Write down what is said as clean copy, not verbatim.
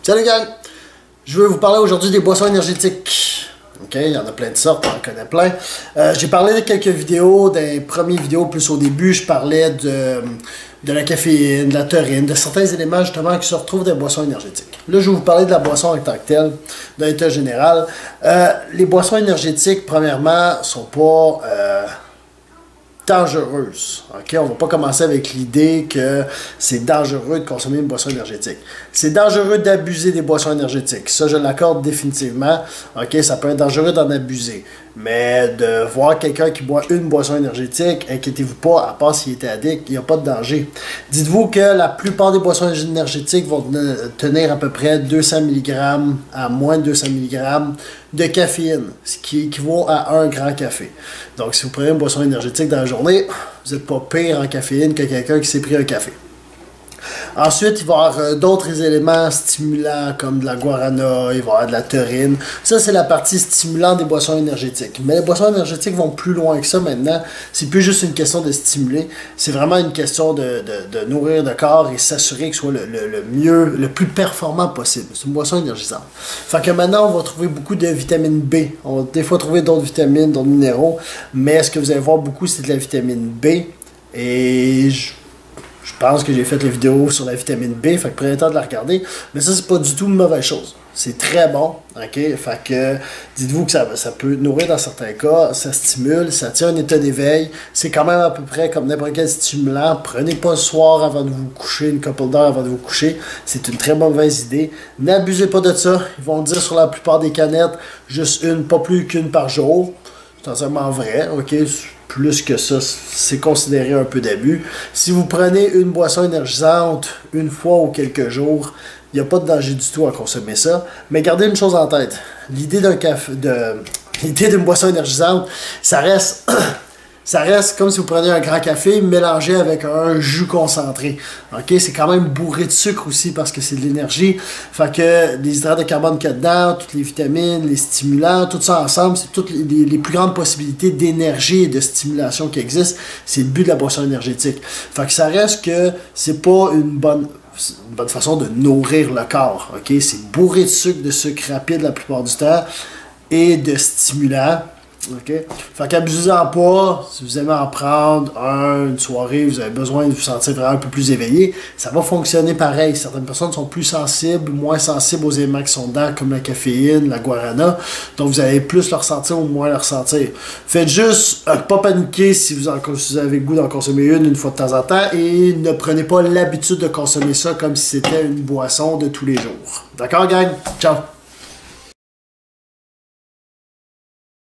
Salut gang! Je veux vous parler aujourd'hui des boissons énergétiques. Ok, il y en a plein de sortes, on en connaît plein. J'ai parlé de quelques vidéos, des premières vidéos plus au début, je parlais de la caféine, de la taurine, de certains éléments justement qui se retrouvent dans les boissons énergétiques. Là, je vais vous parler de la boisson en tant que telle, d'un état général. Les boissons énergétiques, premièrement, sont pas dangereuses. Okay? On ne va pas commencer avec l'idée que c'est dangereux de consommer une boisson énergétique. C'est dangereux d'abuser des boissons énergétiques. Ça, je l'accorde définitivement. Okay? Ça peut être dangereux d'en abuser. Mais de voir quelqu'un qui boit une boisson énergétique, inquiétez-vous pas, à part s'il était addict, il n'y a pas de danger. Dites-vous que la plupart des boissons énergétiques vont tenir à peu près 200 mg à moins de 200 mg de caféine, ce qui équivaut à un grand café. Donc, si vous prenez une boisson énergétique dans la journée, vous n'êtes pas pire en caféine que quelqu'un qui s'est pris un café. Ensuite, il va y avoir d'autres éléments stimulants comme de la guarana, il va y avoir de la taurine. Ça, c'est la partie stimulante des boissons énergétiques. Mais les boissons énergétiques vont plus loin que ça maintenant. C'est plus juste une question de stimuler. C'est vraiment une question de nourrir le corps et s'assurer qu'il soit le plus performant possible. C'est une boisson énergisante. Fait que maintenant, on va trouver beaucoup de vitamine B. On va des fois trouver d'autres vitamines, d'autres minéraux. Mais ce que vous allez voir beaucoup, c'est de la vitamine B. Et je pense que j'ai fait la vidéo sur la vitamine B, fait que prenez le temps de la regarder. Mais ça, c'est pas du tout une mauvaise chose. C'est très bon, ok? Fait que dites-vous que ça peut nourrir dans certains cas, ça stimule, ça tient un état d'éveil. C'est quand même à peu près comme n'importe quel stimulant. Prenez pas le soir avant de vous coucher, une couple d'heures avant de vous coucher. C'est une très mauvaise idée. N'abusez pas de ça. Ils vont dire sur la plupart des canettes, juste une, pas plus qu'une par jour. C'est entièrement vrai, ok? Plus que ça, c'est considéré un peu d'abus. Si vous prenez une boisson énergisante une fois ou quelques jours, il n'y a pas de danger du tout à consommer ça. Mais gardez une chose en tête. L'idée d'une boisson énergisante, ça reste comme si vous preniez un grand café mélangé avec un jus concentré. Ok, c'est quand même bourré de sucre aussi parce que c'est de l'énergie. Fait que les hydrates de carbone qu'il y a dedans, toutes les vitamines, les stimulants, tout ça ensemble, c'est toutes les plus grandes possibilités d'énergie et de stimulation qui existent. C'est le but de la boisson énergétique. Fait que ça reste que c'est pas une bonne façon de nourrir le corps. Ok, c'est bourré de sucre rapide la plupart du temps et de stimulants. Ok? Fait qu'abusez-en pas. Si vous aimez en prendre une soirée, vous avez besoin de vous sentir vraiment un peu plus éveillé, ça va fonctionner pareil. Certaines personnes sont plus sensibles, moins sensibles aux éléments qui sont dedans, comme la caféine, la guarana. Donc vous allez plus le ressentir ou moins le ressentir. Faites juste pas paniquer si vous avez le goût d'en consommer une fois de temps en temps et ne prenez pas l'habitude de consommer ça comme si c'était une boisson de tous les jours. D'accord, gang? Ciao!